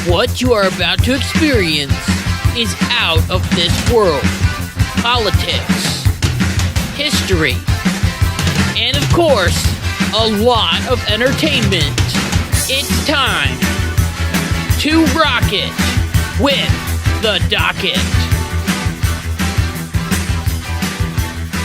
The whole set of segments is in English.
What you are about to experience is out of this world. Politics, history, and of course, a lot of entertainment. It's time to rock it with the Docket.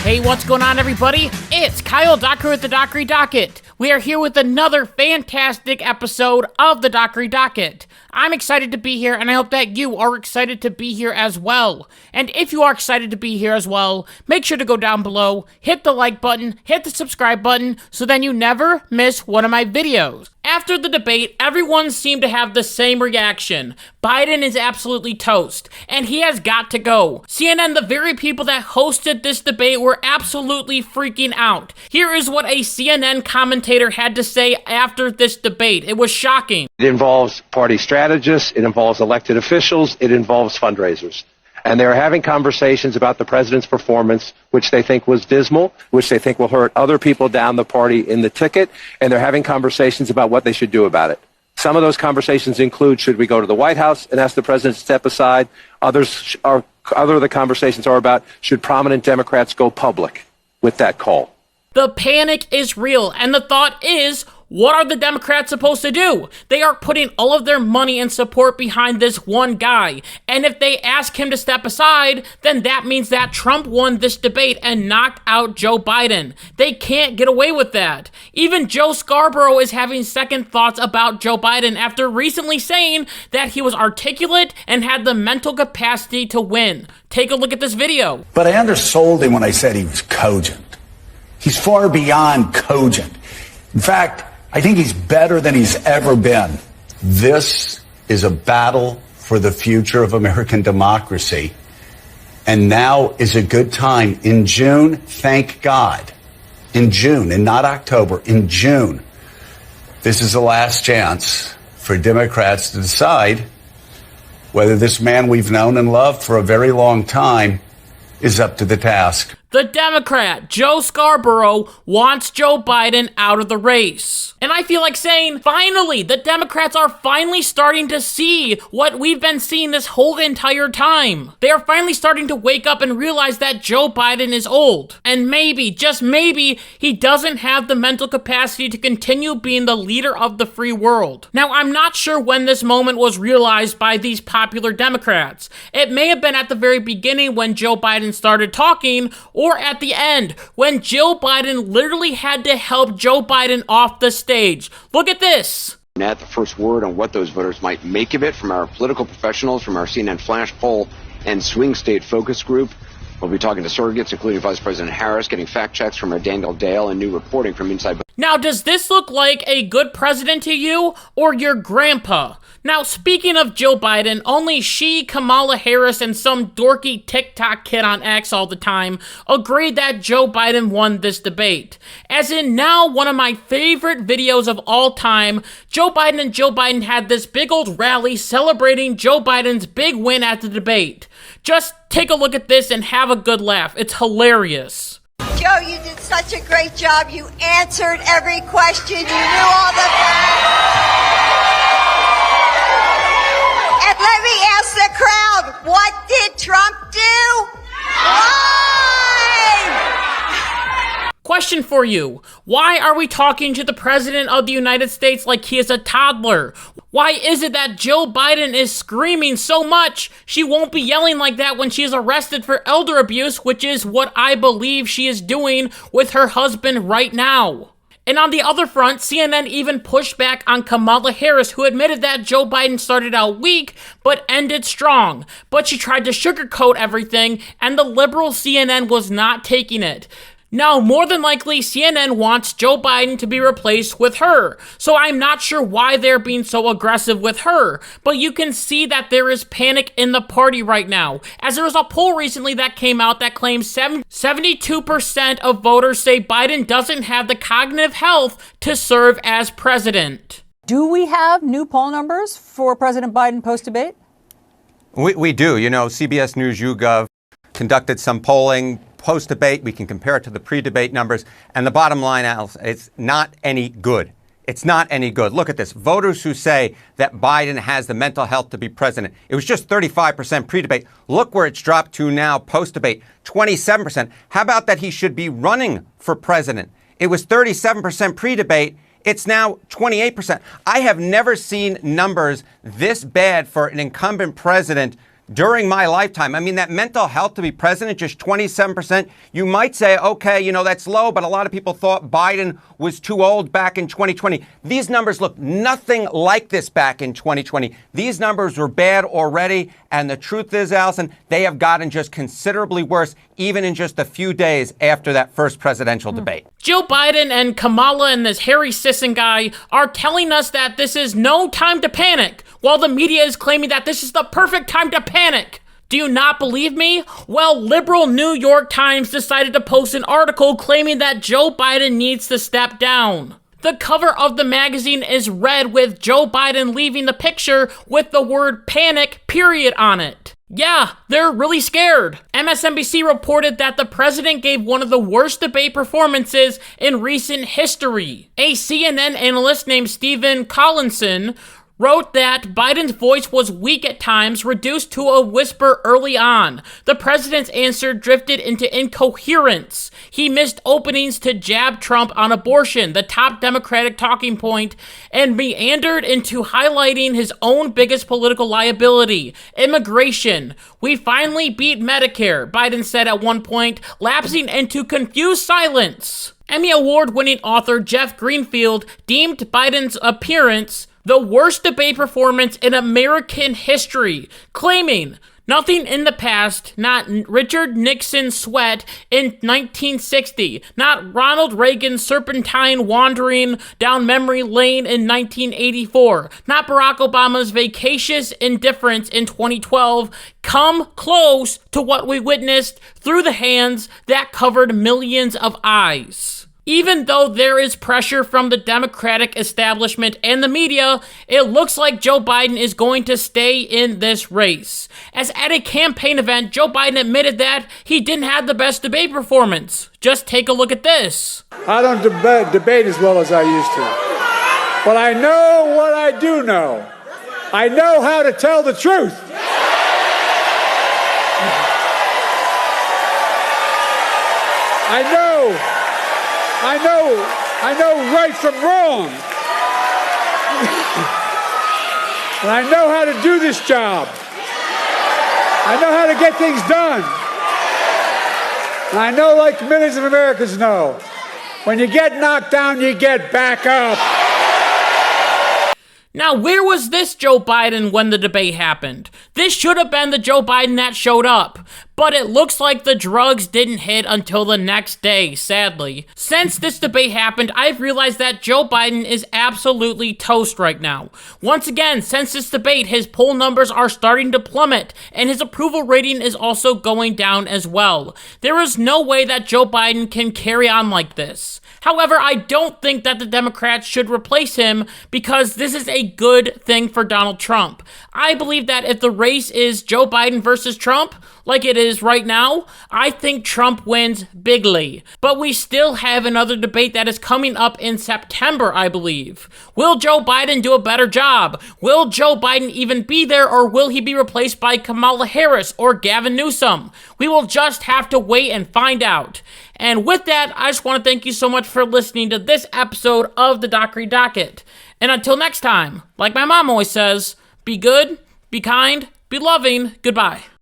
Hey, what's going on, everybody? It's Kyle Dockery with the Dockery Docket. We are here with another fantastic episode of the Dockery Docket. I'm excited to be here, and I hope that you are excited to be here as well. And if you are excited to be here as well, make sure to go down below, hit the like button, hit the subscribe button, so then you never miss one of my videos. After the debate, everyone seemed to have the same reaction. Biden is absolutely toast, and he has got to go. CNN, the very people that hosted this debate, were absolutely freaking out. Here is what a CNN commentator had to say after this debate. It was shocking. It involves party strategists, it involves elected officials, it involves fundraisers. And they're having conversations about the president's performance, which they think was dismal, which they think will hurt other people down the party in the ticket, and they're having conversations about what they should do about it. Some of those conversations include, should we go to the White House and ask the president to step aside? Other of the conversations are about, should prominent Democrats go public with that call? The panic is real, and the thought is, what are the Democrats supposed to do? They are putting all of their money and support behind this one guy, and if they ask him to step aside, then that means that Trump won this debate and knocked out Joe Biden. They can't get away with that. Even Joe Scarborough is having second thoughts about Joe Biden after recently saying that he was articulate and had the mental capacity to win. Take a look at this video. But I undersold him when I said he was cogent. He's far beyond cogent. In fact, I think he's better than he's ever been. This is a battle for the future of American democracy. And now is a good time. In June, thank God. In June, and not October, in June, this is the last chance for Democrats to decide whether this man we've known and loved for a very long time is up to the task. The Democrat, Joe Scarborough, wants Joe Biden out of the race. And I feel like saying, finally, the Democrats are finally starting to see what we've been seeing this whole entire time. They are finally starting to wake up and realize that Joe Biden is old. And maybe, just maybe, he doesn't have the mental capacity to continue being the leader of the free world. Now, I'm not sure when this moment was realized by these popular Democrats. It may have been at the very beginning when Joe Biden started talking, or at the end, when Jill Biden literally had to help Joe Biden off the stage. Look at this. At the first word on what those voters might make of it from our political professionals, from our CNN Flash poll and swing state focus group. We'll be talking to surrogates, including Vice President Harris, getting fact checks from our Daniel Dale, and new reporting from inside. Now, does this look like a good president to you, or your grandpa? Now, speaking of Joe Biden, only she, Kamala Harris, and some dorky TikTok kid on X all the time agreed that Joe Biden won this debate. As in now one of my favorite videos of all time, Joe Biden and Jill Biden had this big old rally celebrating Joe Biden's big win at the debate. Just take a look at this and have a good laugh. It's hilarious. Joe, you did such a great job. You answered every question. You knew all the facts. And let me ask the crowd, what did Trump do? Lie! Question for you. Why are we talking to the President of the United States like he is a toddler? Why is it that Jill Biden is screaming so much she won't be yelling like that when she is arrested for elder abuse, which is what I believe she is doing with her husband right now? And on the other front, CNN even pushed back on Kamala Harris, who admitted that Joe Biden started out weak, but ended strong. But she tried to sugarcoat everything, and the liberal CNN was not taking it. Now, more than likely, CNN wants Joe Biden to be replaced with her, so I'm not sure why they're being so aggressive with her, but you can see that there is panic in the party right now, as there was a poll recently that came out that claims 72% of voters say Biden doesn't have the cognitive health to serve as president. Do we have new poll numbers for President Biden post-debate? We do. You know, CBS News YouGov conducted some polling post-debate. We can compare it to the pre-debate numbers. And the bottom line, Alice, it's not any good. It's not any good. Look at this. Voters who say that Biden has the mental health to be president. It was just 35% pre-debate. Look where it's dropped to now post-debate, 27%. How about that he should be running for president? It was 37% pre-debate. It's now 28%. I have never seen numbers this bad for an incumbent president during my lifetime. I mean, that mental health to be president, just 27%. You might say, okay, that's low, but a lot of people thought Biden was too old back in 2020. These numbers look nothing like this back in 2020. These numbers were bad already. And the truth is, Allison, they have gotten just considerably worse, even in just a few days after that first presidential debate. Joe Biden and Kamala and this Harry Sisson guy are telling us that this is no time to panic, while the media is claiming that this is the perfect time to panic. Do you not believe me? Well, liberal New York Times decided to post an article claiming that Joe Biden needs to step down. The cover of the magazine is red with Joe Biden leaving the picture with the word panic, period, on it. Yeah, they're really scared. MSNBC reported that the president gave one of the worst debate performances in recent history. A CNN analyst named Stephen Collinson wrote that Biden's voice was weak at times, reduced to a whisper early on. The president's answer drifted into incoherence. He missed openings to jab Trump on abortion, the top Democratic talking point, and meandered into highlighting his own biggest political liability, immigration. We finally beat Medicare, Biden said at one point, lapsing into confused silence. Emmy Award-winning author Jeff Greenfield deemed Biden's appearance the worst debate performance in American history, claiming nothing in the past, not Richard Nixon's sweat in 1960, not Ronald Reagan's serpentine wandering down memory lane in 1984, not Barack Obama's vacacious indifference in 2012, come close to what we witnessed through the hands that covered millions of eyes. Even though there is pressure from the Democratic establishment and the media, it looks like Joe Biden is going to stay in this race. As at a campaign event, Joe Biden admitted that he didn't have the best debate performance. Just take a look at this. I don't debate as well as I used to. But I know what I do know. I know how to tell the truth. I know right from wrong. And I know how to do this job. I know how to get things done. And I know, like millions of Americans know, when you get knocked down, you get back up. Now, where was this Joe Biden when the debate happened? This should have been the Joe Biden that showed up. But it looks like the drugs didn't hit until the next day, sadly. Since this debate happened, I've realized that Joe Biden is absolutely toast right now. Once again, since this debate, his poll numbers are starting to plummet, and his approval rating is also going down as well. There is no way that Joe Biden can carry on like this. However, I don't think that the Democrats should replace him because this is a good thing for Donald Trump. I believe that if the race is Joe Biden versus Trump, like it is right now, I think Trump wins bigly. But we still have another debate that is coming up in September, I believe. Will Joe Biden do a better job? Will Joe Biden even be there, or will he be replaced by Kamala Harris or Gavin Newsom? We will just have to wait and find out. And with that, I just want to thank you so much for listening to this episode of the Dockery Docket. And until next time, like my mom always says, be good, be kind, be loving, goodbye.